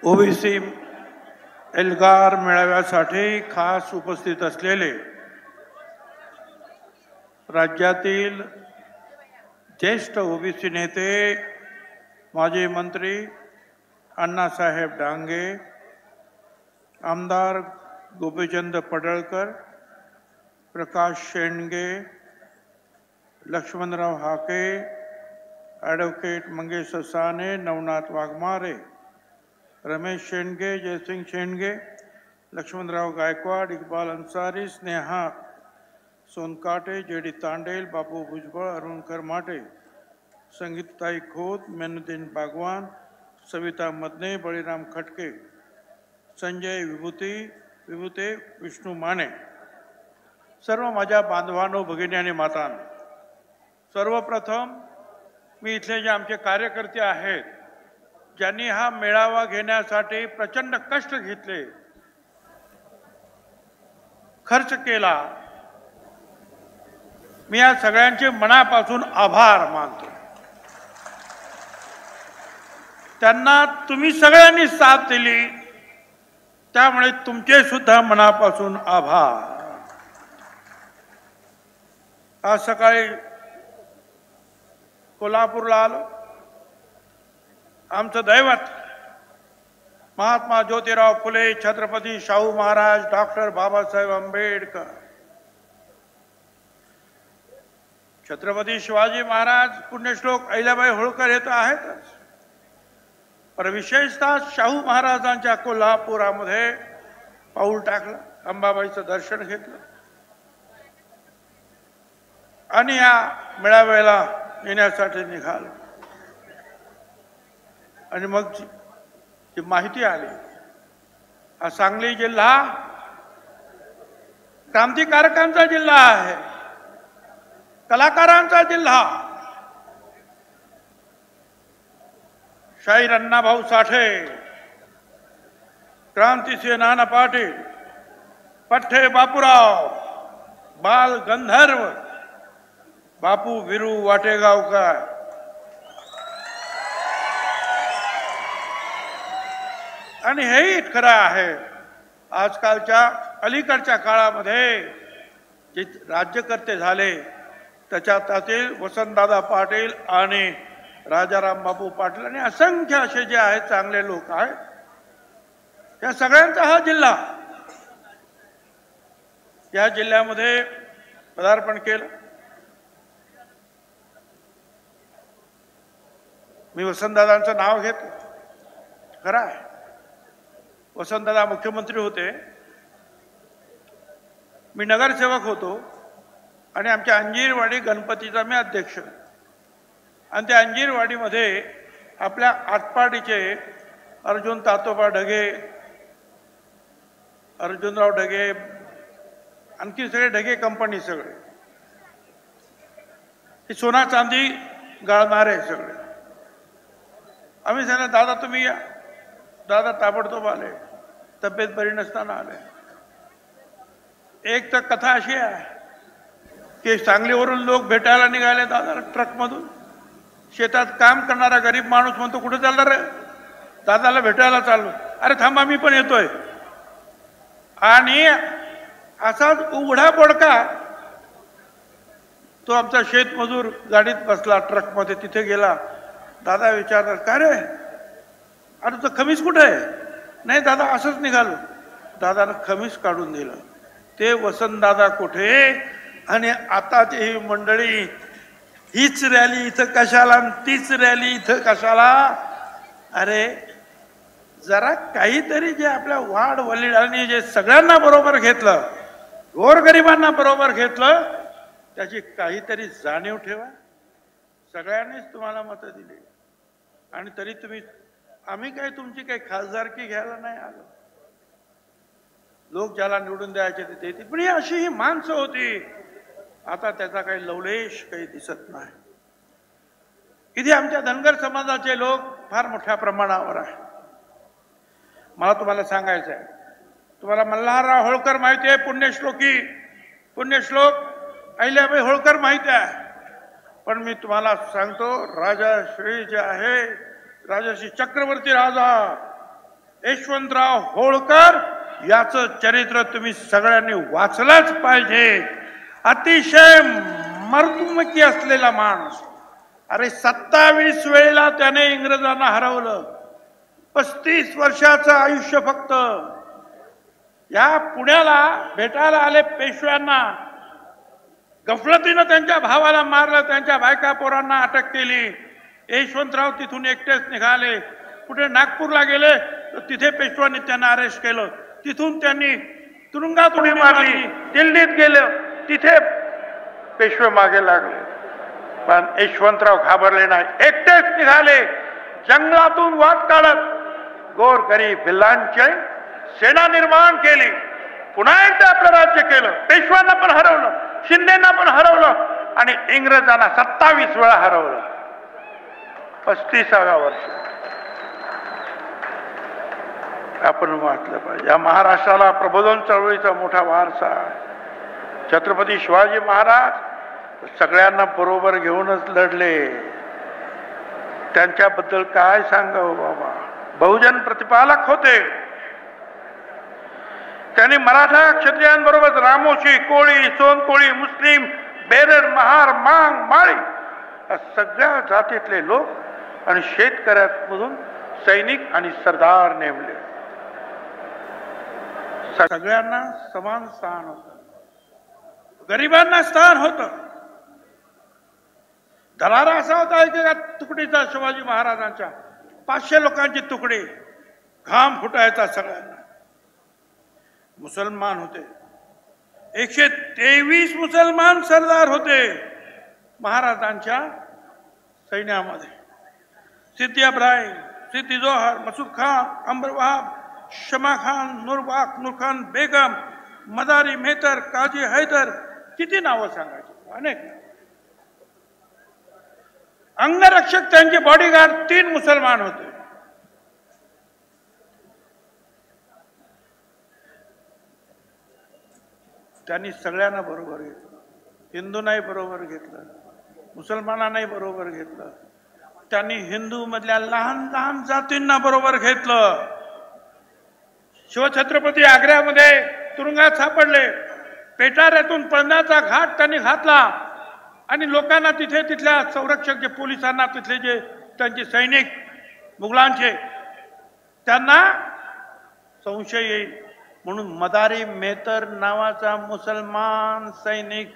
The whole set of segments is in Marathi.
ओबीसी एल्गार मेळाव्यासाठी खास उपस्थित असलेले राज्यातील ज्येष्ठ ओबीसी नेते माजी मंत्री अण्णासाहेब डांगे, आमदार गोपीचंद पडळकर, प्रकाश शेंडगे, लक्ष्मणराव हाके, ॲडव्होकेट मंगेश साने, नवनाथ वाघमारे, रमेश शेंडगे, जयसिंग शेंडगे, लक्ष्मणराव गायकवाड, इक्बाल अन्सारी, स्नेहा सोनकाटे, जेडी तांडेल, बापू भुजबळ, अरुण करमाटे, संगीताई खोत, मेनुद्दीन बागवान, सविता मदने, बळीराम खटके, संजय विभूते, विष्णू माने, सर्व माझ्या बांधवांनो, भगिनी आणि मातांनो, सर्वप्रथम मी इथले जे आमचे कार्यकर्ते आहेत ज्यांनी हा मेळावा घेण्यासाठी प्रचंड कष्ट घेतले, खर्च केला, मी या सगळ्यांचे मनापासून आभार मानतो. त्यांना तुम्ही सगळ्यांनी साथ दिली, त्यामुळे तुमचे सुद्धा मनापासून आभार. आज सकाळी कोल्हापूरला आलो. आमचं दैवत महात्मा ज्योतिराव फुले, छत्रपती शाहू महाराज, डॉक्टर बाबासाहेब आंबेडकर, छत्रपती शिवाजी महाराज, पुण्यश्लोक अहिल्याबाई होळकर हे तर आहेतच, पण विशेषतः शाहू महाराजांच्या कोल्हापुरामध्ये पाऊल टाकलं, अंबाबाईचं दर्शन घेतलं आणि या मेळाव्याला येण्यासाठी निघालो. आणि मग जी माहिती आली, हा सांगली जिल्हा क्रांतिकारकांचा जिल्हा आहे, कलाकारांचा जिल्हा. शाहीर अण्णाभाऊ साठे, क्रांतिसिंह नाना पाटील, पठ्ठे बापूराव, बाल गंधर्व बापू विरू वाटेगावकर, आणि हेही खरं आहे, आजकालच्या अलीकडच्या काळामध्ये जे राज्यकर्ते झाले त्याच्यातील वसंतदादा पाटील आणि राजाराम बापू पाटील आणि असंख्य असे जे आहेत चांगले लोक आहेत, या सगळ्यांचा हा जिल्हा, या जिल्ह्यामध्ये पदार्पण केलं. मी वसंतदादांचं नाव घेतो, खरं आहे, वसंतदादा मुख्यमंत्री होते, मी नगरसेवक होतो आणि आमच्या अंजीरवाडी गणपतीचा मी अध्यक्ष. आणि त्या अंजीरवाडीमध्ये आपल्या आटपाडीचे अर्जुन तातोबा ढगे, अर्जुनराव ढगे, आणखी सगळे ढगे कंपनी, सगळे हे सोना चांदी गाळणारे सगळे. आम्ही सांगितलं दादा तुम्ही या. दादा ताबडतोब आले, तब्येत बरी नसताना आले. एक तर कथा अशी आहे की सांगलीवरून लोक भेटायला निघाले दादा ट्रकमधून. शेतात काम करणारा गरीब माणूस म्हणतो कुठे चालणार रे? दादाला भेटायला चाललो. अरे थांबा मी पण येतोय. आणि असाच उघडा पडका तो आमचा शेतमजूर गाडीत बसला, ट्रकमध्ये तिथे गेला. दादा विचारतात काय रे, अरे तो खमीस कुठे आहे? नाही दादा असंच निघालो. दादानं खमीस काढून दिलं. ते वसंतदादा कुठे आणि आताची ही मंडळी, हीच रॅली इथं कशाला, तीच रॅली इथं कशाला? अरे जरा काहीतरी जे आपल्या वाढ वडिलांनी जे सगळ्यांना बरोबर घेतलं, गोरगरिबांना बरोबर घेतलं, त्याची काहीतरी जाणीव ठेवा. सगळ्यांनीच तुम्हाला मतं दिली आणि तरी तुम्ही, आम्ही काही तुमची काही खासदारकी घ्यायला नाही आलो. लोक ज्याला निवडून द्यायचे ते देतील, पण ही अशी ही माणसं होती. आता त्याचा काही लवलेश काही दिसत नाही. इथे आमच्या धनगर समाजाचे लोक फार मोठ्या प्रमाणावर आहे. मला तुम्हाला सांगायचं आहे, तुम्हाला मल्हारराव होळकर माहिती आहे, पुण्यश्लोकी, पुण्यश्लोक अहिल्याबाई होळकर माहिती आहे. पण मी तुम्हाला सांगतो, राजाश्री जे आहे, राजर्षी चक्रवर्ती राजा यशवंतराव होळकर याचं चरित्र तुम्ही सगळ्यांनी वाचलंच पाहिजे. अतिशय मर्दुमकी असलेला माणूस. अरे 27 वेळेला त्याने इंग्रजांना हरवलं. 35 वर्षाचं आयुष्य फक्त. या पुण्याला भेटायला आले पेशव्यांना. गफलतीनं त्यांच्या भावाला मारलं, त्यांच्या बायका पोरांना अटक केली. यशवंतराव तिथून एकटेच निघाले. कुठे नागपूरला गेले तर तिथे पेशव्यांनी त्यांना अरेस्ट केलं. तिथून त्यांनी तुरुंगात उडी मारली. दिल्लीत गेले, तिथे पेशवे मागे लागले. पण यशवंतराव घाबरले नाही. एकटेच निघाले. जंगलातून वाट काढत गोरगरीब भिल्लांची सेना निर्माण केली. पुन्हा एकदा आपलं राज्य केलं. पेशव्यांना पण हरवलं, शिंदेना पण हरवलं आणि इंग्रजांना 27 वेळा हरवलं. 35व्या वर्षी आपण वाचलं पाहिजे. या महाराष्ट्राला प्रबोधन चळवळीचा मोठा वारसा आहे. छत्रपती शिवाजी महाराज सगळ्यांना बरोबर घेऊनच लढले. त्यांच्याबद्दल काय सांगावं बाबा. बहुजन प्रतिपालक होते. त्यांनी मराठा क्षत्रियांबरोबर रामोशी, कोळी, सोनकोळी, मुस्लिम, बेरड, महार, मांग, माळी या सगळ्या जातीतले लोक आणि शेतकऱ्यांमधून सैनिक आणि सरदार नेमले. सगळ्यांना समान स्थान होतं. गरिबांना स्थान होतं. दरारा असा होता एका तुकडीचा शिवाजी महाराजांच्या. 500 लोकांची तुकडी. घाम फुटायचा सगळ्यांना. मुसलमान होते. 123 मुसलमान सरदार होते महाराजांच्या सैन्यामध्ये. सिद्दी इब्राहिम, सिद्दी जोहर, मसूद खान, अंबर वहाब, शमा खान, नूर खान बेगम, मदारी मेहतर, काजी हैदर, किती नावं सांगायची, अनेक. अंगरक्षक त्यांचे बॉडीगार्ड 3 मुसलमान होते. त्यांनी सगळ्यांना बरोबर घेतलं. हिंदूंनाही बरोबर घेतलं, मुसलमानांनाही बरोबर घेतलं. त्यांनी हिंदू मधल्या लहान लहान जातींना बरोबर घेतलं. शिवछत्रपती आग्र्यामध्ये तुरुंगात सापडले. पेटाऱ्यातून पळण्याचा घाट त्यांनी घातला आणि लोकांना तिथे तिथल्या संरक्षक जे पोलिसांना तिथले जे त्यांचे सैनिक मुघलांचे त्यांना संशय येईल म्हणून मदारी मेहतर नावाचा मुसलमान सैनिक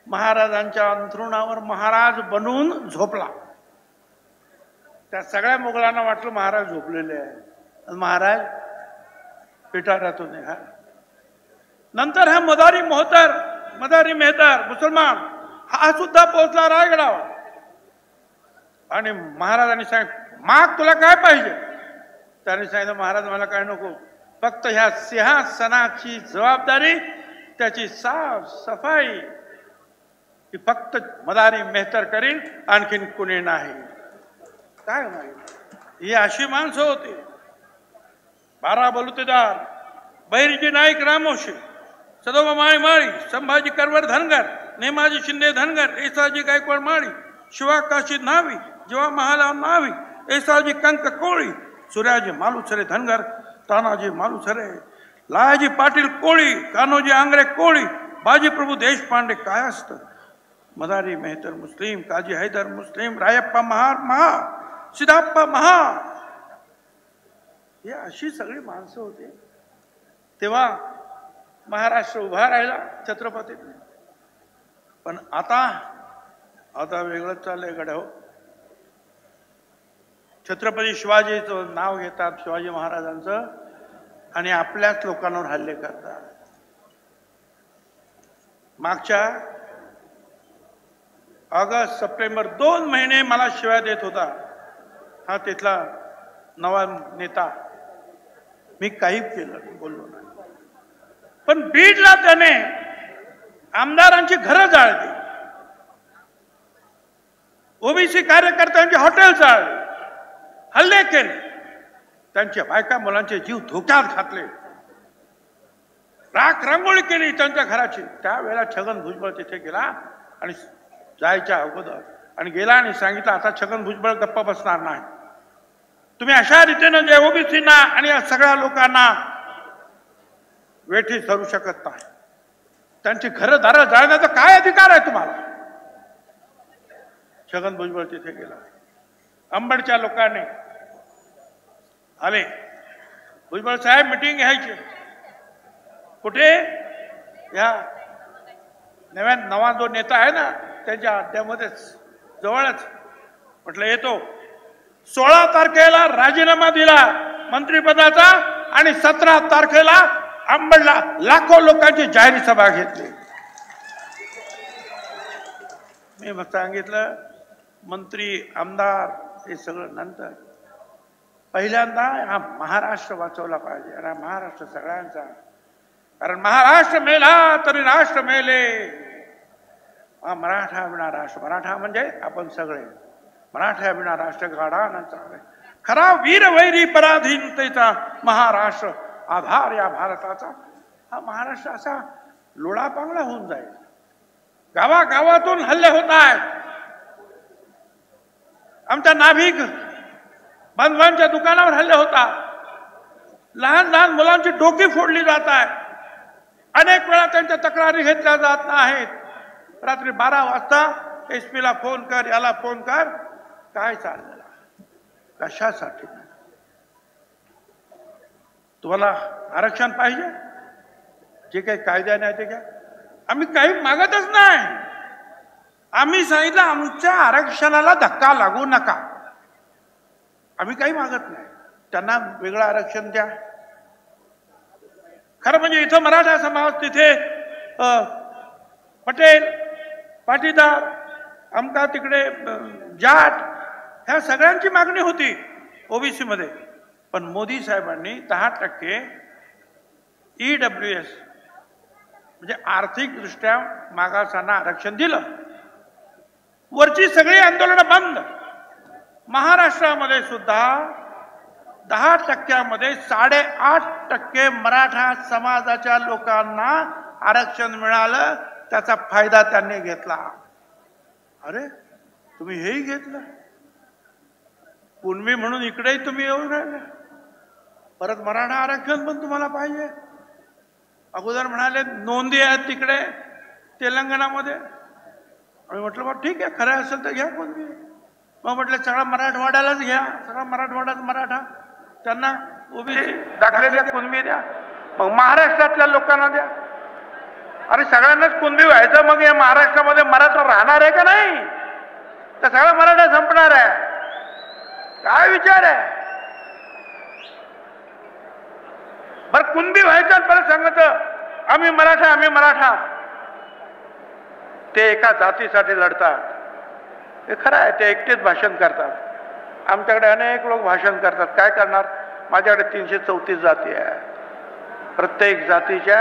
महाराजांच्या अंथरुणावर महाराज बनून झोपला. त्या सगळ्या मुघलांना वाटलं महाराज झोपलेले आहे. महाराज पिटाऱ्यातून निघाला. नंतर हा मदारी मेहतर मुसलमान हा सुद्धा पोहोचला रायगडावर आणि महाराजांनी सांगितलं माग तुला काय पाहिजे. त्यांनी सांगितलं महाराज मला काय नको, फक्त ह्या सिंहासनाची जबाबदारी त्याची साफ सफाई ही फक्त मदारी मेहतर करील, आणखीन कुणी नाही. काय माहिती ही अशी माणसं होती. 12 बलुतेदार, बहिर्जी नाईक रामोशी, सदोबा माळी, संभाजी करवर धनगर, नेमाजी शिंदे धनगर, येसाजी गायकवाड माळी, शिवा काशी नावी, जेव्हा महाला नावी, येसाजी कंक कोळी, सूर्याजी मालुसरे धनगर, तानाजी मालुसरे, लायाजी पाटील कोळी, कान्होजी आंग्रे कोळी, बाजीप्रभू देशपांडे काय असतं. मदारी मेहतर मुस्लिम, काजी हैदर मुस्लिम, रायप्पा महार, सिद्धाप्पा महार, हे अशी सगळी माणसं होती. तेव्हा महाराष्ट्र उभा राहिला छत्रपती. पण आता वेगळंच चाललंय गड्या हो. छत्रपती शिवाजीचं नाव घेतात, शिवाजी महाराजांचं, आणि आपल्याच लोकांवर हल्ले करतात. मागच्या ऑगस्ट सप्टेंबर 2 महिने मला शिव्या देत होता हा तिथला नवा नेता. मी काही केलं बोललो नाही. पण बीडला त्याने आमदारांची घरं जाळली, ओबीसी कार्यकर्त्यांचे हॉटेल जाळले, हल्ले केले, त्यांच्या बायका मुलांचे जीव धोक्यात घातले, राख रांगोळी केली त्यांच्या घराची. त्यावेळेला छगन भुजबळ तिथे गेला आणि जायच्या अगोदर आणि गेला आणि सांगितलं आता छगन भुजबळ गप्पा बसणार नाही. तुम्ही अशा रीतीनं जे ओबीसीना आणि या सगळ्या लोकांना वेठी धरू शकत नाही. त्यांची घरं दारं जाळण्याचा काय अधिकार आहे तुम्हाला? छगन भुजबळ तिथे गेला. अंबडच्या लोकांनी आले, भुजबळ साहेब मिटिंग घ्यायची. कुठे? या नवा जो नेता आहे ना त्यांच्या अड्ड्यामध्येच, जवळच. म्हटलं येतो. 16 तारखेला राजीनामा दिला मंत्रिपदाचा आणि 17 तारखेला अंबडला लाखो लोकांची जाहीर सभा घेतली. मी मग सांगितलं मंत्री आमदार हे सगळं नंतर, पहिल्यांदा हा महाराष्ट्र वाचवला पाहिजे. आणि महाराष्ट्र सगळ्यांचा, कारण महाराष्ट्र मेला तरी राष्ट्र मेले. हा मराठा विना राष्ट्र, मराठा म्हणजे आपण सगळे, मराठा विना राष्ट्र गाडा न चाले. खरा वीर वैरी पराधीनतेचा महाराष्ट्र आधार या भारताचा. हा महाराष्ट्र असा लोळापांगळा होऊन जाईल. गावागावातून हल्ले होत आहेत. आमच्या नाभिक बांधवांच्या दुकानावर हल्ले होतात. लहान लहान मुलांची डोकी फोडली जात आहे. अनेक वेळा त्यांच्या तक्रारी घेतल्या जात नाहीत. रात्री 12 वाजता SP ला फोन कर, याला फोन कर. काय चाललेलं? कशासाठी? तुम्हाला आरक्षण पाहिजे? जे काही कायद्याने आहे ते घ्या. आम्ही काही मागतच नाही. आम्ही सांगितलं आमच्या आरक्षणाला धक्का लागू नका. आम्ही काही मागत नाही. त्यांना वेगळं आरक्षण द्या. खरं म्हणजे इथं मराठा समाज, तिथे पटेल, पाटीदार, आमका तिकडे जाट, ह्या सगळ्यांची मागणी होती ओबीसी मध्ये. पण मोदी साहेबांनी 10% EWS म्हणजे आर्थिक दृष्ट्या मागासांना आरक्षण दिलं. वरची सगळी आंदोलनं बंद. महाराष्ट्रामध्ये सुद्धा 10%मध्ये 8.5% मराठा समाजाच्या लोकांना आरक्षण मिळालं. त्याचा फायदा त्यांनी घेतला. अरे तुम्ही हेही घेतलं? कुणबी म्हणून इकडेही तुम्ही येऊन राहिले. परत मराठा आरक्षण पण तुम्हाला पाहिजे. अगोदर म्हणाले नोंदी आहेत तिकडे तेलंगणामध्ये. आम्ही म्हटलं बा ठीक आहे, खरं असेल तर घ्या कुणबी. मग म्हटलं सगळा मराठवाड्यालाच घ्या, सगळा मराठवाड्यात मराठा, त्यांना ओबीसी दाखले द्या, कुणबी द्या. मग महाराष्ट्रातल्या लोकांना द्या. अरे सगळ्यांनाच कुणबी व्हायचं, मग या महाराष्ट्रामध्ये मराठा राहणार आहे का नाही? तर सगळा मराठा संपणार आहे. काय विचार आहे? बरं कुणबी व्हायचं परत सांगत आम्ही मराठा, आम्ही मराठा. ते एका जातीसाठी लढतात. हे खरं आहे, ते एकटेच भाषण करतात. आमच्याकडे अनेक लोक भाषण करतात. काय करणार? माझ्याकडे 334 जाती आहे. प्रत्येक जातीच्या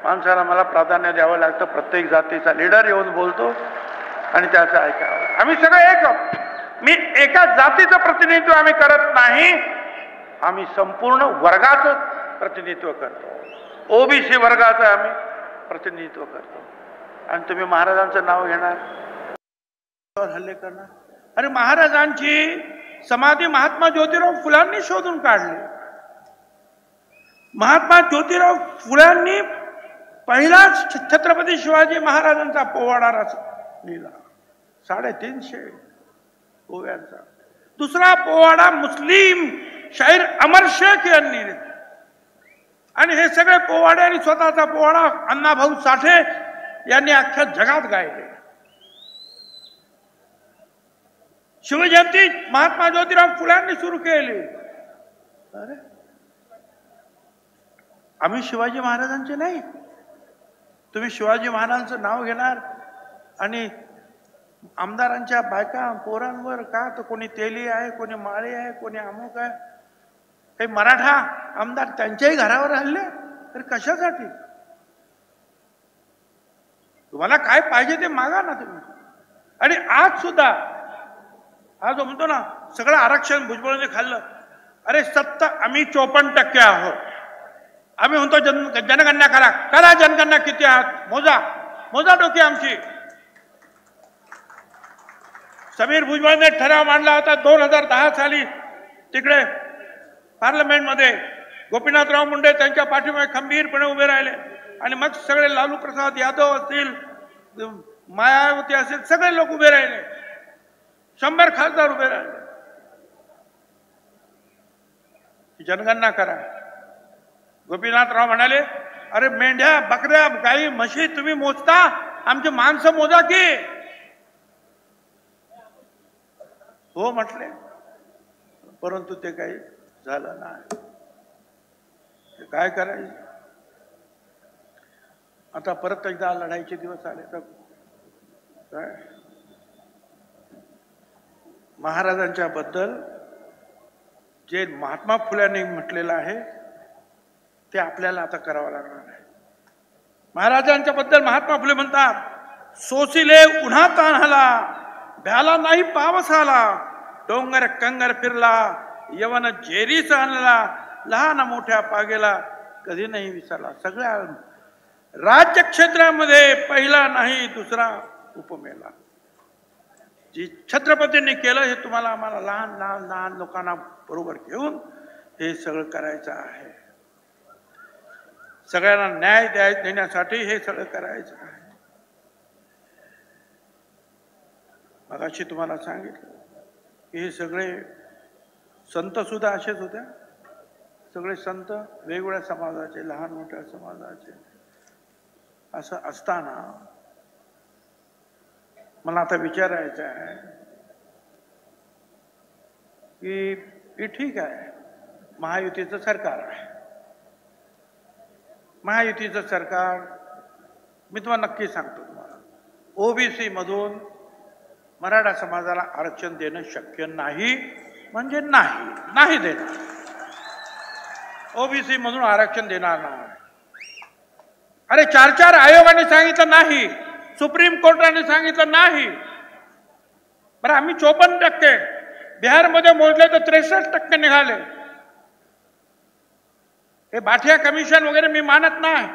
माणसाला मला प्राधान्य द्यावं लागतं. प्रत्येक जातीचा लीडर येऊन बोलतो आणि त्याचं ऐकावं. आम्ही सगळे एक आहोत. मी एका जातीचं प्रतिनिधित्व आम्ही करत नाही. आम्ही संपूर्ण वर्गाचं प्रतिनिधित्व करतो. ओबीसी वर्गाचं आम्ही प्रतिनिधित्व करतो. आणि तुम्ही महाराजांचं नाव घेणार, हल्ले करणार. अरे महाराजांची समाधी महात्मा ज्योतिराव फुलांनी शोधून काढली. महात्मा ज्योतिराव फुलांनी पहिलाच छत्रपती शिवाजी महाराजांचा पोवाडा लिहिला, 350 ओव्यांचा. दुसरा पोवाडा मुस्लिम शाहीर अमर शेख यांनी. आणि हे सगळे पोवाडे आणि स्वतःचा पोवाडा अण्णाभाऊ साठे यांनी अख्ख्या जगात गायले. शिवजयंती महात्मा ज्योतिराव फुलांनी सुरू केली. अरे आम्ही शिवाजी महाराजांचे नाही. तुम्ही शिवाजी महाराजांचं नाव घेणार आणि आमदारांच्या बायका पोरांवर का? तर कोणी तेली आहे, कोणी माळी आहे, कोणी अमुक आहे. काही मराठा आमदार त्यांच्याही घरावर हल्ले. तर कशासाठी? तुम्हाला काय पाहिजे ते मागा ना तुम्ही. आणि आज सुद्धा हा जो म्हणतो ना सगळं आरक्षण भुजबळांनी खाल्लं. अरे आम्ही 54% आहोत. आम्ही म्हणतो जनगणना करा. करा जनगणना, किती आहात मोजा, मोजा डोकी आमची. समीर भुजबळने ठराव मांडला होता 2010 साली तिकडे पार्लमेंटमध्ये गोपीनाथराव मुंडे त्यांच्या पाठीमागे खंबीरपणे उभे राहिले आणि मग सगळे लालू प्रसाद यादव असतील, मायावती असतील, सगळे लोक उभे राहिले, 100 खासदार उभे राहिले. जनगणना करा. गोपीनाथराव म्हणाले, अरे मेंढ्या, बकऱ्या, गाई, म्हशी तुम्ही मोजता, आमचे माणसं मोजा की. हो म्हटले, परंतु ते काही झालं नाही. काय करायचं? आता परत एकदा लढाईचे दिवस आले तर काय? महाराजांच्या बद्दल जे महात्मा फुल्यांनी म्हटलेलं आहे ते आपल्याला आता करावं लागणार आहे. महाराजांच्या बद्दल महात्मा फुले म्हणतात, सोसिले उन्हा तान्हाला, भ्याला नाही पावस आला, डोंगर कंगर फिरला, यवन जेरीस आणला, लहान मोठ्या पागेला कधी नाही विसरला. सगळ्या राज्य क्षेत्रामध्ये पहिला नाही दुसरा उपमेला. जी छत्रपतींनी केलं हे तुम्हाला आम्हाला लहान लहान लहान लोकांना बरोबर घेऊन हे सगळं करायचं आहे. सगळ्यांना न्याय देण्यासाठी हे सगळं करायचं आहे. मगाशी तुम्हाला सांगितलं की हे सगळे संत सुद्धा असेच होते. सगळे संत वेगवेगळ्या समाजाचे, लहान मोठ्या समाजाचे. असं असताना मला आता विचारायचं आहे की ठीक आहे, महायुतीचं सरकार आहे. महायुतीचं सरकार, मी तुम्हाला नक्की सांगतो, तुम्हाला ओबीसी मधून मराठा समाजाला आरक्षण देणं शक्य नाही, म्हणजे नाही देणार. ओबीसी मधून आरक्षण देणार नाही. अरे 4 आयोगाने सांगितलं नाही, सुप्रीम कोर्टाने सांगितलं नाही. बरं, आम्ही 54%, बिहारमध्ये मोजले तर 63% निघाले. हे बाठिया कमिशन वगैरे मी मानत नाही.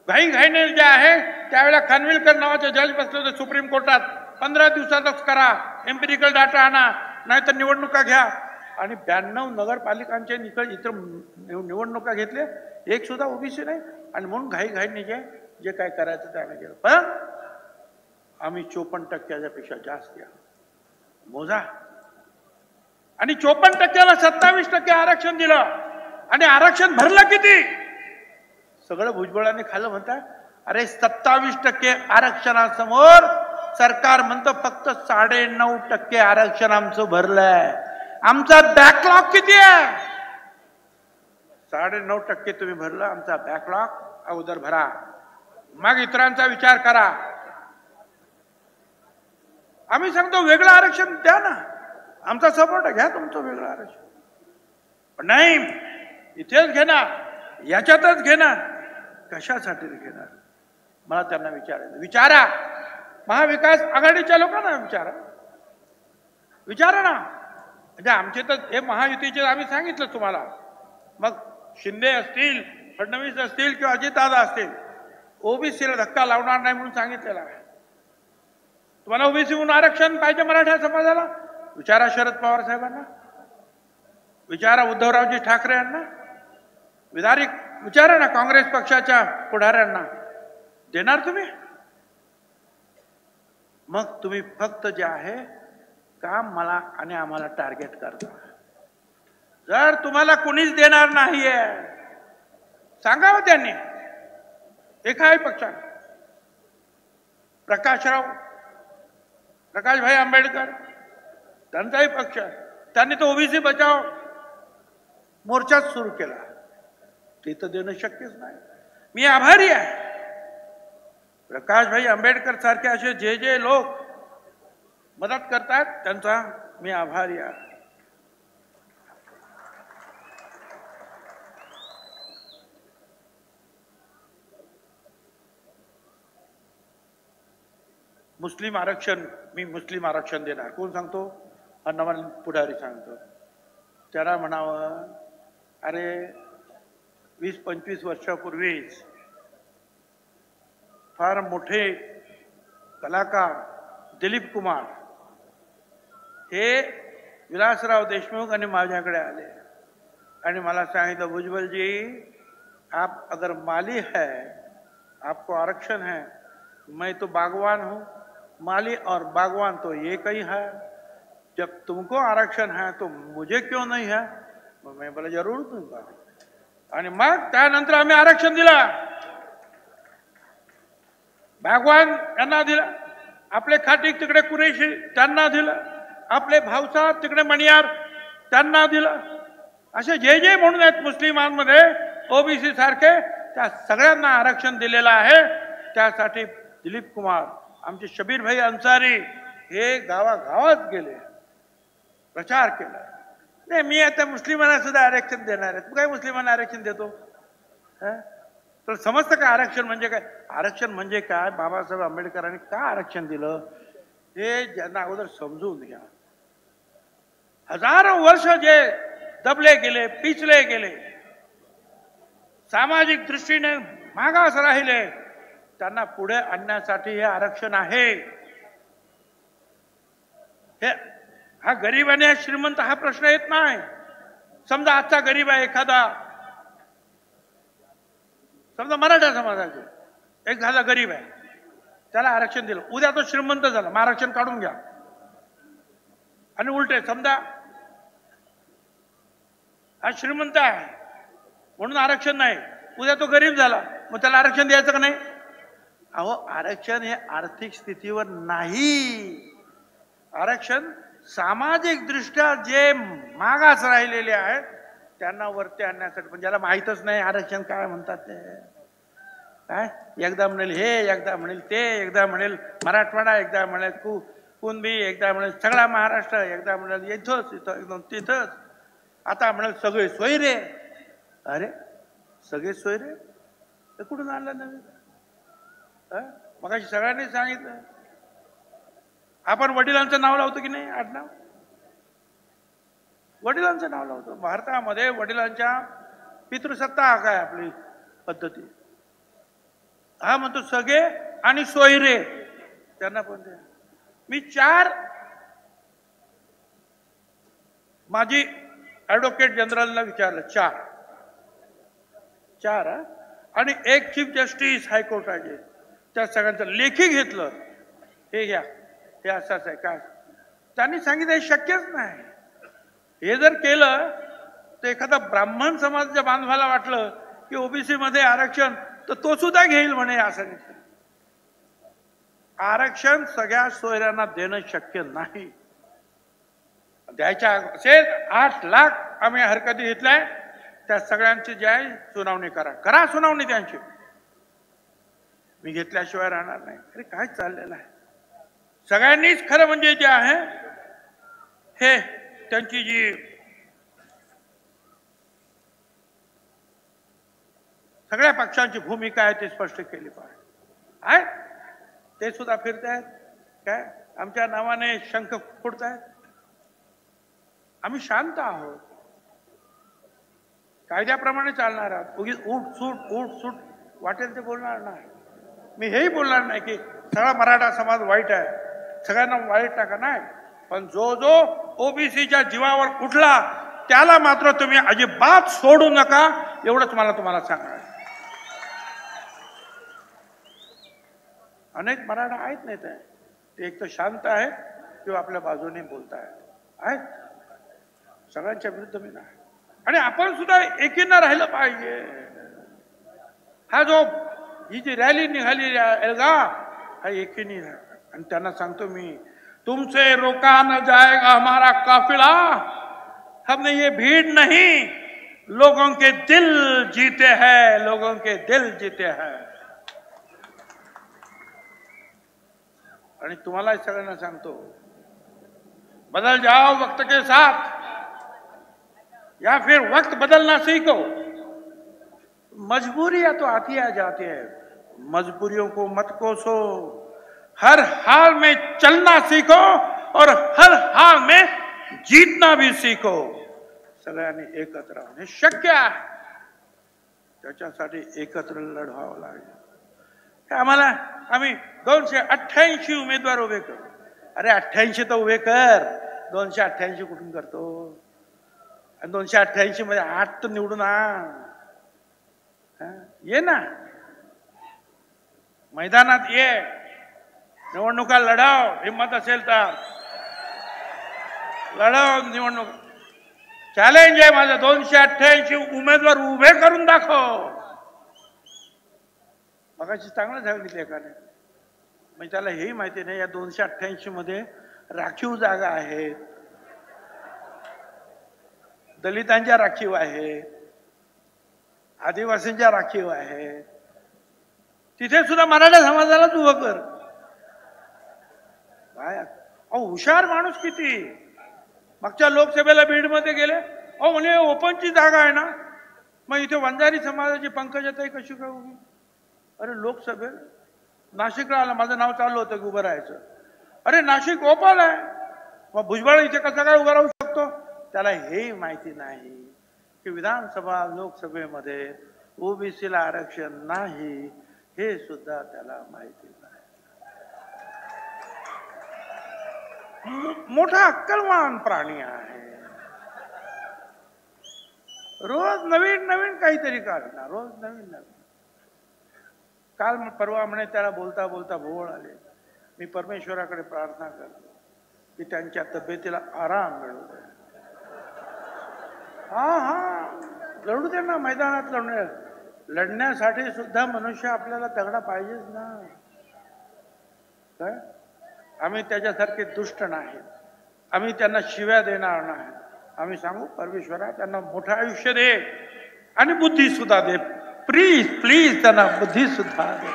घाईने जे आहे त्यावेळेला खानविलकर नावाचे जज बसले होते सुप्रीम कोर्टात, 15 दिवसातच करा, एम्पिरिकल डाटा आणा, नाहीतर निवडणुका घ्या. आणि 92 नगरपालिकांचे इतर निवडणुका घेतले, एक सुद्धा ओबीसी नाही. आणि म्हणून घाईने जे काय करायचं ते आम्ही केलं. पण आम्ही 54% पेक्षा जास्त या मोजा. आणि 54%ला 27% आरक्षण दिलं. आणि आरक्षण भरलं किती? सगळं भुजबळांनी खाल्लं म्हणतात. अरे 27% आरक्षणासमोर सरकार म्हणतं फक्त 9.5% आरक्षण आमचं भरलंय. आमचा बॅकलॉग किती आहे? 9.5% तुम्ही भरलं. आमचा बॅकलॉग अगोदर भरा, मग इतरांचा विचार करा. आम्ही सांगतो वेगळं आरक्षण द्या ना, आमचा सपोर्ट घ्या तुमचं वेगळं आरक्षण. पण नाही, इथेच घेणार, याच्यातच घेणार. कशासाठी घेणार? मला त्यांना विचारायचं. विचारा, महाविकास आघाडीच्या लोकांना विचारा ना. म्हणजे आमचे तर हे महायुतीचे आम्ही सांगितलं तुम्हाला. मग शिंदे असतील, फडणवीस असतील किंवा अजितदादा असतील, ओबीसीला धक्का लावणार नाही म्हणून सांगितलेलं आहे. तुम्हाला ओबीसी म्हणून आरक्षण पाहिजे मराठा समाजाला, विचारा शरद पवार साहेबांना, विचारा उद्धवरावजी ठाकरे यांना, विचारा ना काँग्रेस पक्षाच्या पुढाऱ्यांना. देणार तुम्ही? मग तुम्ही फक्त जे आहे काम मला आणि आम्हाला टार्गेट करता. जर तुम्हाला कोणीच देणार नाहीये, सांगावं त्यांनी. एकाही पक्षाने, प्रकाशभाई आंबेडकर त्यांचाही पक्ष, त्यांनी तो ओबीसी बचाव मोर्चाच सुरू केला. ते तर देणं शक्यच नाही. मी आभारी आहे प्रकाशभाई आंबेडकर सारखे असे जे लोक मदत करतात त्यांचा मी आभारी आहे. मुस्लिम आरक्षण, मी मुस्लिम आरक्षण देणार. कोण सांगतो? नवान पुढारी सांगतो. त्याला म्हणावं, अरे 20-25 वर्षापूर्वीच फार मोठे कलाकार दिलीप कुमार हे विलासराव देशमुख आणि माझ्याकडे आले आणि मला सांगितलं, भुजबल जी आप अगर माली है, आपको आरक्षण है, मैं तो बागवान हूं, माली और बागवान तो एक ही है, जब तुमको आरक्षण है तो मुझे क्यों नहीं है? मैं बोला जरूर दूंगा. आणि मग त्यानंतर आम्ही आरक्षण दिलं, बागवान यांना दिलं, आपले खाटीक तिकडे कुरेशी त्यांना दिलं, आपले भावसाहेब तिकडे मणियार त्यांना दिलं. असे जे जे म्हणून आहेत मुस्लिमांमध्ये ओबीसी सारखे, त्या सगळ्यांना आरक्षण दिलेलं आहे. त्यासाठी दिलीप कुमार, आमचे शबीर भाई अन्सारी हे गावागावात गेले, प्रचार केला. नाही मी आता मुस्लिमांना सुद्धा आरक्षण देणार आहे. तू काय मुस्लिमांना आरक्षण देतो? तर समजतं का आरक्षण म्हणजे काय? आरक्षण म्हणजे काय? बाबासाहेब आंबेडकरांनी का आरक्षण दिलं हे ज्यांना अगोदर समजून घ्या. हजारो वर्ष जे दबले गेले, पिचले गेले, सामाजिक दृष्टीने मागास राहिले, त्यांना पुढे आणण्यासाठी हे आरक्षण आहे. हे हा गरीब आणि श्रीमंत हा प्रश्न येत नाही. समजा आजचा गरीब आहे एखादा, समजा मराठा समाजाचा एक झाला गरीब आहे, त्याला आरक्षण दिलं, उद्या तो श्रीमंत झाला, मग आरक्षण काढून घ्या. आणि उलटे समजा हा श्रीमंत आहे म्हणून आरक्षण नाही, उद्या तो गरीब झाला, मग त्याला आरक्षण द्यायचं का नाही? अहो, आरक्षण हे आर्थिक स्थितीवर नाही. आरक्षण सामाजिक दृष्ट्या जे मागास राहिलेले आहेत त्यांना वरती आणण्यासाठी. पण ज्याला माहीतच नाही आरक्षण काय म्हणतात ते, काय एकदा म्हणेल हे, एकदा म्हणेल ते, एकदा म्हणेल मराठवाडा, एकदा म्हणेल कुणबी, एकदा म्हणेल सगळा महाराष्ट्र, एकदा म्हणेल इथंच इथं एकदम तिथंच, आता म्हणेल सगळे सोयरे. अरे सगळे सोयरे ते कुठून आणलं नवीन? मगाशी सगळ्यांनी सांगितलं, आपण वडिलांचं नाव लावतो की नाही? आडनाव वडिलांचं नाव लावतो. भारतामध्ये वडिलांच्या पितृसत्ता काय आपली पद्धती. हा म्हणतो सगळे आणि सोयरे त्यांना पण द्या. मी 4 माझी ऍडव्होकेट जनरलला विचारलं, 4 आणि एक चीफ जस्टिस हायकोर्टाचे, त्या सगळ्यांचं लेखी घेतलं, हे घ्या, हे असंच आहे काय. त्यांनी सांगितलं हे शक्यच नाही. हे जर केलं तर एखादा ब्राह्मण समाजाच्या बांधवाला वाटलं की ओबीसी मध्ये आरक्षण, तर तो सुद्धा घेईल म्हणे. असं नाही, आरक्षण सगळ्या सोयऱ्यांना देणं शक्य नाही. द्यायच्या असेल 8 लाख आम्ही हरकती घेतलाय, त्या सगळ्यांची जे आहे सुनावणी करा सुनावणी त्यांची. मी घेतल्याशिवाय राहणार नाही. अरे काय चाललेलं आहे? सगळ्यांनीच खरं म्हणजे जे आहे हे त्यांची जी सगळ्या पक्षांची भूमिका आहे ती स्पष्ट केली पाहिजे. ते सुद्धा फिरतायत काय आमच्या नावाने शंख फोडतायत. आम्ही शांत आहोत, कायद्याप्रमाणे चालणार आहोत. उगीच उठ सूट वाटेल ते बोलणार नाही. मी हेही बोलणार नाही की सगळा मराठा समाज वाईट आहे, सगळ्यांना वाईट टाका, नाही. पण जो जो ओबीसीच्या जीवावर उठला त्याला मात्र तुम्ही अजिबात सोडू नका, एवढंच मला तुम्हाला सांगायचं. अनेक मराठा आहेत नाही ते एक तर शांत आहेत किंवा आपल्या बाजूने बोलत आहेत. सगळ्यांच्या विरुद्ध मी नाही. आणि आपण सुद्धा एकीनं राहिलं पाहिजे. ही जी रॅली निघाली एल्गा, हा एकीने आणि त्यांना सांगतो मी, तुमसे रोका न जाएगा हमारा काफिला, हमने ये भीड़ नहीं, लोगों के दिल जीते हैं, लोगों के दिल जीते हैं. आणि तुम्हाला सगळ्यांना सांगतो, बदल जाओ वक्त के साथ या फिर वक्त बदलना सीखो. मजबूरियां तो आती है जाती है, मजबूरियों को मत कोसो. हर हाल में चलना सीखो और हर हाल में जीतना भी सीखो. सगळ्यांनी एकत्र राहून हे शक्य आहे. त्याच्यासाठी एकत्र लढवावं लागेल. आम्ही 288 उमेदवार उभे करू. अरे 88 तर उभे कर, 288 कुठून करतो? आणि 288 मध्ये 8 तर निवडून ये ना, मैदानात ये, निवडणुका लढाव, हिंमत असेल तर लढाव निवडणूक. चॅलेंज आहे माझं, 288 उमेदवार उभे करून दाखव. मगाशी चांगलं सांगितलं एकाने, म्हणजे त्याला हेही माहिती नाही या 288 मध्ये राखीव जागा आहेत, दलितांच्या राखीव आहे, आदिवासींच्या राखीव आहे, तिथे सुद्धा मराठा समाजालाच उभं कर. काय अहो हुशार माणूस किती. मागच्या लोकसभेला बीडमध्ये गेले, अहो म्हणे ओपनची जागा आहे ना, मग इथे वंजारी समाजाची पंकजाताई कशी काय उभी. अरे लोकसभेत नाशिकला आलं, माझं नाव चालू होतं की उभं राहायचं. अरे नाशिक ओपन आहे, मग भुजबळ इथे कसा काय उभा राहू शकतो. त्याला हेही माहिती नाही की विधानसभा लोकसभेमध्ये ओबीसीला आरक्षण नाही, हे सुद्धा त्याला माहिती नाही. मोठा अक्कलवान प्राणी आहे, रोज नवीन नवीन काहीतरी काढणार, रोज नवीन नवीन. काल परवा म्हणे त्याला बोलता बोलता भोवळ आले. मी परमेश्वराकडे प्रार्थना करतो की त्यांच्या तब्येतीला आराम मिळू दे. लढू दे ना, मैदानात लढण्यासाठी सुद्धा मनुष्य आपल्याला तगडा पाहिजेच ना. काय आम्ही त्याच्यासारखे दुष्ट नाही, आम्ही त्यांना शिव्या देणार नाही. आम्ही सांगू परमेश्वरा त्यांना मोठं आयुष्य दे आणि बुद्धी सुद्धा दे, प्लीज प्लीज त्यांना बुद्धी सुद्धा दे.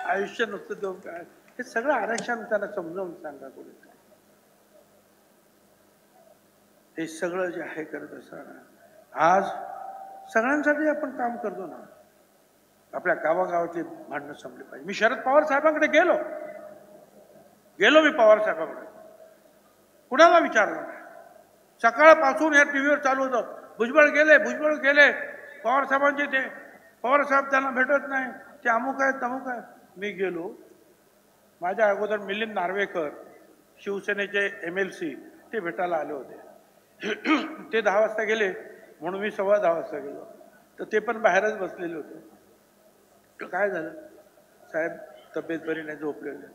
आयुष्य नुसतं देऊन काय, हे सगळं आरक्षण त्यांना समजावून सांगा. कोणी हे सगळं जे आहे करत असताना आज सगळ्यांसाठी आपण काम करतो ना. आपल्या गावागावातली भांडणं संपली पाहिजे. मी शरद पवार साहेबांकडे गेलो मी पवार साहेबांकडे, कुणाला विचारलं नाही. सकाळपासून या टीव्हीवर चालू होतं, भुजबळ गेले पवार साहेबांचे, ते पवार साहेब त्यांना भेटत नाही, ते अमुक आहेत तमुक आहेत. मी गेलो, माझ्या अगोदर मिलिंद नार्वेकर शिवसेनेचे MLC ते भेटायला आले होते. ते 10 वाजता गेले म्हणून मी 10:15 वाजता गेलो, तर ते पण बाहेरच बसलेले होते. काय झालं, साहेब तब्येत बरी नाही, झोपलेले.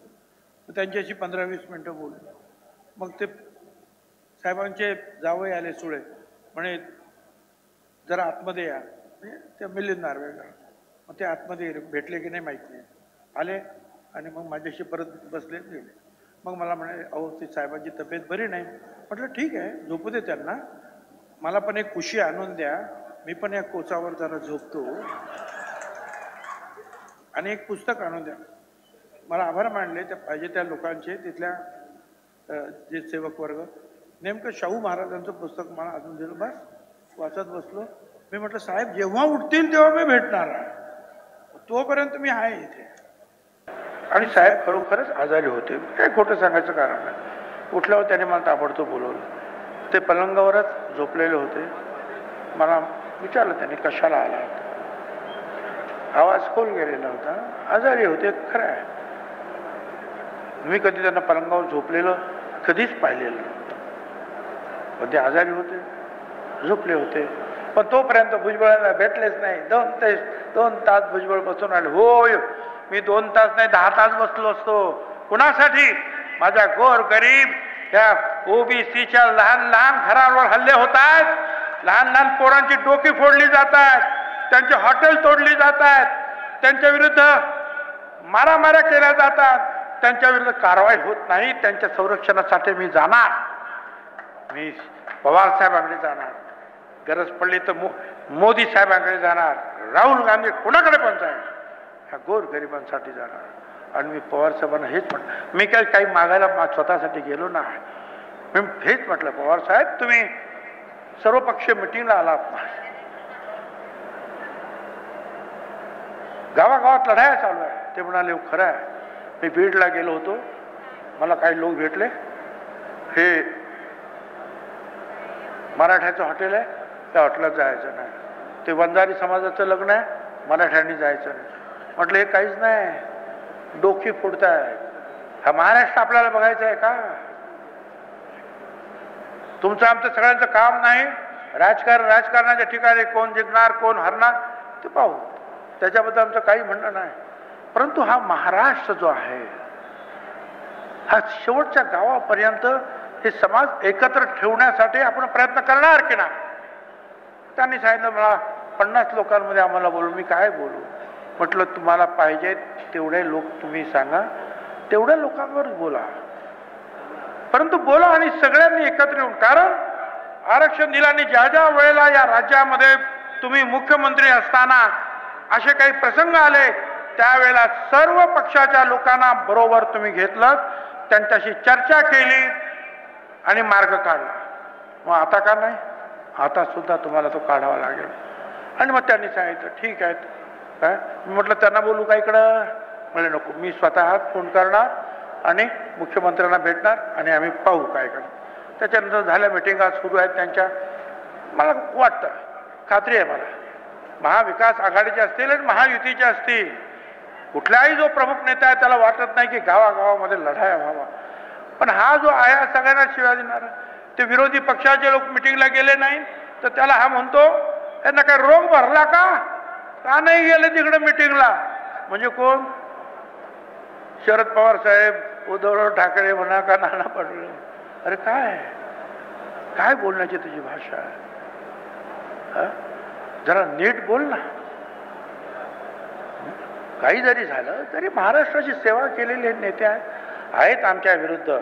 त्यांच्याशी 15-20 मिनिटं बोललो. मग ते साहेबांचे जावई आले सुळे, म्हणे जरा आतमध्ये या. ते मिलिंद नार्वेकर, मग ते आतमध्ये भेटले की नाही माहीत नाही, आले आणि मग माझ्याशी परत बसले गेले. मग मला म्हणे अहो ती साहेबांची तब्येत बरी नाही. म्हटलं ठीक आहे, झोपू दे त्यांना, मला पण एक कुशी आणून द्या, मी पण या कोचावर जरा झोपतो, आणि एक पुस्तक आणून द्या. मला आभार मानले त्या पाहिजे त्या लोकांचे, तिथल्या जे सेवक वर्ग. नेमकं शाहू महाराजांचं पुस्तक मला आणून दिलं, बस वाचत बसलो. मी म्हटलं साहेब जेव्हा उठतील तेव्हा मी भेटणार आहे, तोपर्यंत मी आहे इथे. आणि साहेब खरोखरच आजारी होते, काय खोटं सांगायचं कारण नाही. उठल्यावर त्याने मला ताबडतोब बोलवलं. ते पलंगावरच झोपलेले होते. मला विचारलं त्याने कशाला आला होता. आवाज खोल गेलेला होता, आजारी होते खरं आहे. मी कधी त्यांना पलंगावर झोपलेलं कधीच पाहिलेलं नव्हतं, पण ते आजारी होते, झोपले होते. पण तोपर्यंत भुजबळांना भेटलेच नाही. 2 तास भुजबळ बसून आले. होय, मी 2 तास नाही 10 तास बसलो असतो. कुणासाठी? माझ्या गोर गरीब त्या ओबीसीच्या लहान लहान घरांवर हल्ले होत आहेत, लहान लहान पोरांची डोकी फोडली जात आहेत, त्यांची हॉटेल तोडली जात आहेत, त्यांच्या विरुद्ध मारामाऱ्या केल्या जातात, त्यांच्या विरुद्ध कारवाई होत नाही. त्यांच्या संरक्षणासाठी मी जाणार, मी पवार साहेबांकडे जाणार, गरज पडली तर मोदी साहेबांकडे जाणार, राहुल गांधी कोणाकडे पण जाईल, ह्या गोर गरिबांसाठी जाणार. आणि मी पवार साहेबांना हेच म्हटलं, मी काही मागायला स्वतःसाठी गेलो नाही. मी हेच म्हटलं, पवार साहेब तुम्ही सर्वपक्षीय मिटिंगला आलात ना, गावागावात लढाया चालू आहे. ते म्हणाले खरं आहे. मी बीडला गेलो होतो, मला काही लोक भेटले, हे मराठ्याचं हॉटेल आहे, त्या हॉटेलात जायचं नाही, ते वंजारी समाजाचं लग्न आहे, मराठ्यांनी जायचं नाही. म्हटलं हे काहीच नाही, डोकी फोडताय. हा महाराष्ट्र आपल्याला बघायचं आहे का? तुमचं आमचं सगळ्यांचं काम नाही. राजकारणाच्या ठिकाणी कोण जिंकणार कोण हरणार ते पाहू, त्याच्याबद्दल आमचं काही म्हणणं नाही. परंतु हा महाराष्ट्र जो आहे हा शेवटच्या गावापर्यंत हे समाज एकत्र ठेवण्यासाठी आपण प्रयत्न करणार की नाही. त्यांनी सांगितलं मला 50 लोकांमध्ये आम्हाला बोलू. मी काय बोलू म्हटलं, तुम्हाला पाहिजे तेवढे लोक तुम्ही सांगा, तेवढ्या लोकांवर बोला. परंतु बोला आणि सगळ्यांनी एकत्र येऊन, कारण आरक्षण दिल्याने ज्या ज्या वेळेला या राज्यामध्ये तुम्ही मुख्यमंत्री असताना असे काही प्रसंग आले त्यावेळेला सर्व पक्षाच्या लोकांना बरोबर तुम्ही घेतलं, त्यांच्याशी चर्चा केली आणि मार्ग काढला. मग आता का नाही, आता सुद्धा तुम्हाला तो काढावा लागेल. आणि मग त्यांनी सांगितलं ठीक आहे काय. मी म्हटलं त्यांना बोलू का इकडं, म्हणजे नको, मी स्वतः फोन करणार आणि मुख्यमंत्र्यांना भेटणार आणि आम्ही पाहू काय करणार. त्याच्यानंतर झाल्या मिटिंगा सुरू आहेत त्यांच्या. मला वाटतं, खात्री आहे मला, महाविकास आघाडीचे असतील आणि महायुतीचे असतील, कुठलाही जो प्रमुख नेता आहे त्याला वाटत नाही की गावागावामध्ये लढाया व्हावा. पण हा जो आहे सगळ्यांना शिव्या देणारा, ते विरोधी पक्षाचे लोक मिटिंगला गेले नाही तर त्याला हा म्हणतो यांना काय रोग भरला का नाही गेले तिकडे मिटिंगला. म्हणजे कोण, शरद पवार साहेब, उद्धव ठाकरे म्हणा का नाना पटोले. अरे काय काय बोलण्याची तुझी भाषा आहे, जरा नीट बोल ना. काही जरी झालं तरी महाराष्ट्राची सेवा केलेले नेते आहेत आमच्या विरुद्ध.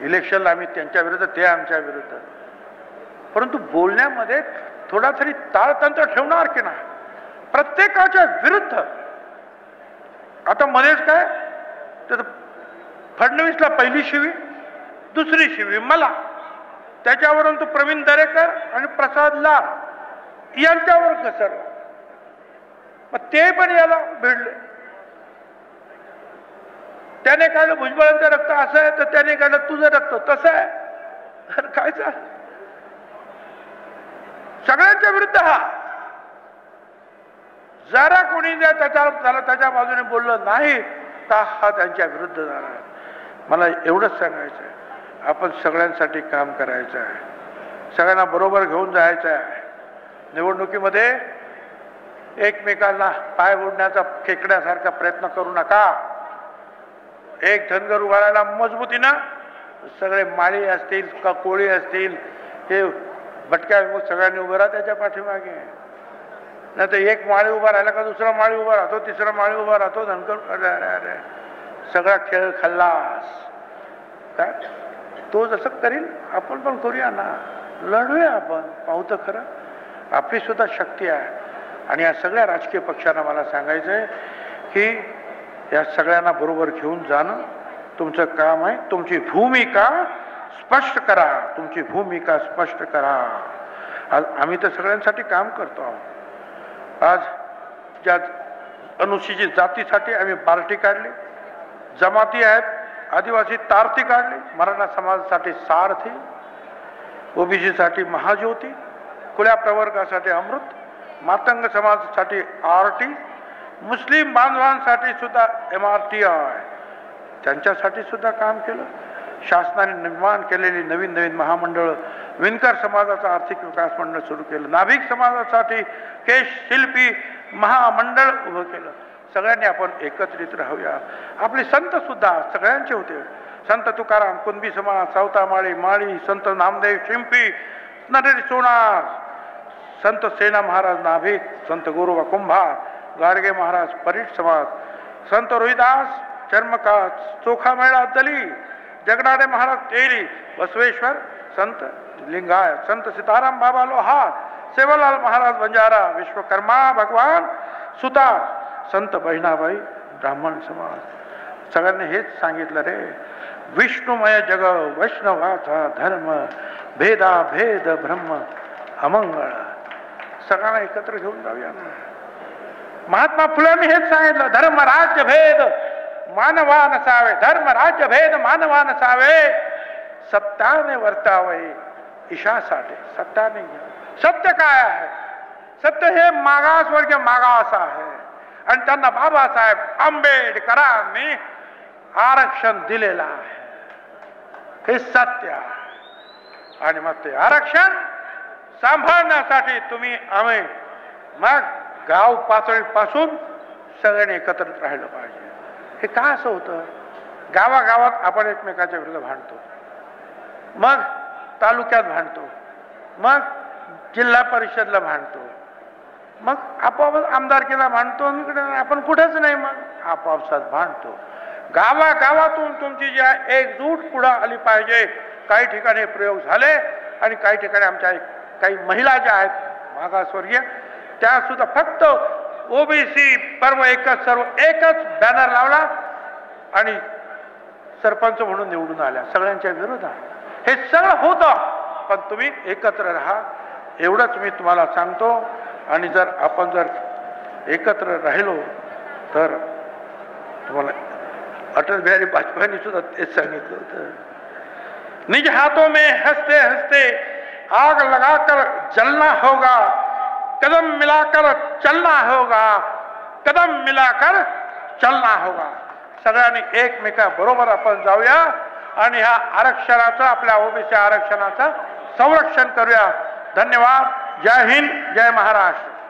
इलेक्शनला आम्ही त्यांच्या विरुद्ध, ते आमच्या विरुद्ध. परंतु बोलण्यामध्ये थोडा तरी ताळतंत्र ठेवणार की नाही, प्रत्येकाच्या विरुद्ध. आता मध्येच काय तर फडणवीसला पहिली शिवी, दुसरी शिवी मला, त्याच्यावरून तो प्रवीण दरेकर आणि प्रसाद लाड यांच्यावर घसरला. मग ते पण याला भिडले. त्याने काढलं भुजबळांचं रक्त असं आहे तर त्याने काढलं तुझं रक्त तसं आहे. अरे काय चाल, सगळ्यांच्या विरुद्ध हा. जरा कोणी त्याच्या बाजूने बोललं नाही का हा त्यांच्या विरुद्ध झाला. मला एवढंच सांगायचं आहे, आपण सगळ्यांसाठी काम करायचं आहे, सगळ्यांना बरोबर घेऊन जायचं आहे. निवडणुकीमध्ये एकमेकांना पाय ओढण्याचा, खेकण्यासारखा प्रयत्न करू नका. एक धनगर उभारायला मजबूतीनं सगळे माळी असतील का कोळी असतील, हे भटक्या विमुक्त सगळ्यांनी उभं राहा त्याच्या पाठीमागे. नाही तर एक माळी उभा राहिला का दुसरा माळी उभा राहतो, तिसरा माळी उभा राहतो, धनगर. अरे अरे अरे सगळा खेळ खल्लास. काय तो जसं करील आपण पण करूया ना, लढूया आपण, पाहू तर खरं. आपली सुद्धा शक्ती आहे. आणि या सगळ्या राजकीय पक्षांना मला सांगायचं आहे की या सगळ्यांना बरोबर घेऊन जाणं तुमचं काम आहे. तुमची भूमिका स्पष्ट करा, तुमची भूमिका स्पष्ट करा. आज आम्ही तर सगळ्यांसाठी काम करतो आहोत. आज ज्या अनुसूचित जातीसाठी आम्ही पार्टी काढली, जमाती आहेत आदिवासी तारती काढली, मराठा समाजासाठी सारथी, ओबीसीसाठी महाज्योती, खुल्या प्रवर्गासाठी अमृत, मातंग समाजासाठी आरटी, मुस्लिम बांधवांसाठी सुद्धा MRTI, त्यांच्यासाठी सुद्धा काम केलं. शासनाने निर्माण केलेली नवीन नवीन महामंडळ, विणकर समाजाचा आर्थिक विकास मंडळ सुरू केलं, नाभिक समाजासाठी केश शिल्पी महामंडळ उभं केलं. सगळ्यांनी आपण एकत्रित राहूया. आपले संत सुद्धा सगळ्यांचे होते. संत तुकाराम कुणबी समाज, सावतामाळी माळी, संत नामदेव शिंपी, नरेश सोनार, संत सेना महाराज नाभिक, संत गुरुबा कुंभार, गाडगे महाराज परीट समाज, संत रोहिदास चर्मकाज, चोखामेळा दली, जगनाडे महाराज तेली, बसवेश्वर, संत लिंगायत, संत सीताराम बाबा लोहार, सेवालाल महाराज बंजारा, विश्वकर्मा भगवान सुतार, संत बहिणाबाई ब्राह्मण समाज. सगळ्यांनी हेच सांगितलं रे, विष्णुमय जग वैष्णवाचा धर्म, भेदा भेद ब्रह्म अमंगळ. सगळ्यांना एकत्र घेऊन जाऊया ना. महात्मा फुल्यांनी हेच सांगितलं, धर्म राज्य भेद मानवा नसावे, धर्म राज्य भेद मानवा नसावे, सत्याने वर्तावे ईशासाठी. सत्याने, सत्य काय आहे? सत्य हे मागासवर्गीय मागास आहे आणि त्यांना बाबासाहेब आंबेडकरांनी आरक्षण दिलेलं आहे. हे सत्य आहे. आणि मग ते आरक्षण सांभाळण्यासाठी तुम्ही आम्ही मग गाव पातळीपासून सगळ्यांनी एकत्रित राहिलं पाहिजे. हे का असं होतं? गावागावात आपण एकमेकाच्या विरुद्ध भांडतो, मग तालुक्यात भांडतो, मग जिल्हा परिषदला भांडतो, मग आपोआप आमदारकीला भांडतो, इकडे आपण कुठेच नाही, मग आपोआपसात भांडतो. गावागावातून तुमची जी एकजूट पुढे आली पाहिजे. काही ठिकाणी प्रयोग झाले आणि काही ठिकाणी आमच्या काही महिला ज्या आहेत मागासवर्गीय त्या सुद्धा फक्त ओबीसी पर्व एकच सर्व एकच बॅनर लावला आणि सरपंच म्हणून निवडून आल्या सगळ्यांच्या विरोधात. हे सगळं होतं, पण तुम्ही एकत्र राहा एवढंच मी तुम्हाला सांगतो. आणि जर आपण जर एकत्र राहिलो तर तुम्हाला अटल बिहारी वाजपेयींनी सुद्धा तेच सांगितलं होतं, निज हाथों में हंसते हंसते आग लगाकर जलना होगा, कदम मिलाकर चलना होगा, कदम मिलाकर चलना होगा. सगळ्यांनी एकमेकाबरोबर आपण जाऊया आणि ह्या आरक्षणाचं आपल्या ओबीसी आरक्षणाचं संरक्षण करूया. धन्यवाद. जय हिंद, जय महाराष्ट्र.